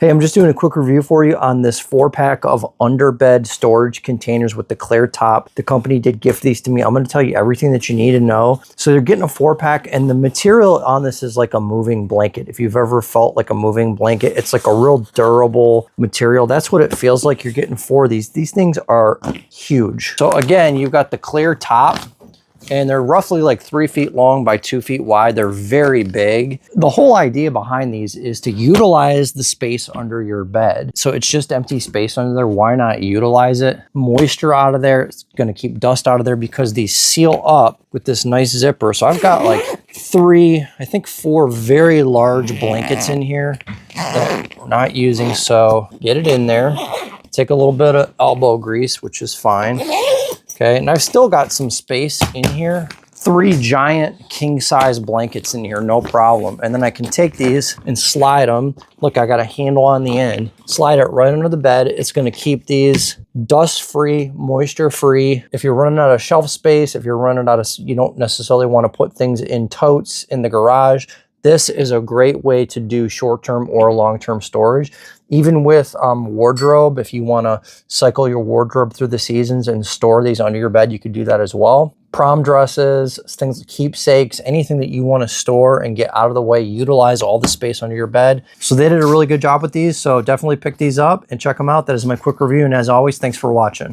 Hey, I'm just doing a quick review for you on this 4-pack of underbed storage containers with the clear top. The company did gift these to me. I'm going to tell you everything that you need to know. So they're getting a 4-pack, and the material on this is like a moving blanket. If you've ever felt like a moving blanket, it's like a real durable material. That's what it feels like you're getting for these. These things are huge. So again, you've got the clear top, and they're roughly like 3 feet long by 2 feet wide. They're very big. The whole idea behind these is to utilize the space under your bed. So it's just empty space under there. Why not utilize it? Moisture out of there. It's going to keep dust out of there because these seal up with this nice zipper. So I've got like I think 4 very large blankets in here that we're not using. So get it in there. Take a little bit of elbow grease, which is fine. Okay, and I've still got some space in here. 3 giant king-size blankets in here, no problem. And then I can take these and slide them. Look, I got a handle on the end. Slide it right under the bed. It's gonna keep these dust-free, moisture-free. If you're running out of shelf space, if you're running out of, you don't necessarily wanna put things in totes in the garage, this is a great way to do short-term or long-term storage. Even with wardrobe, if you want to cycle your wardrobe through the seasons and store these under your bed, you could do that as well. Prom dresses, things, keepsakes, anything that you want to store and get out of the way, utilize all the space under your bed. So they did a really good job with these. So definitely pick these up and check them out. That is my quick review. And as always, thanks for watching.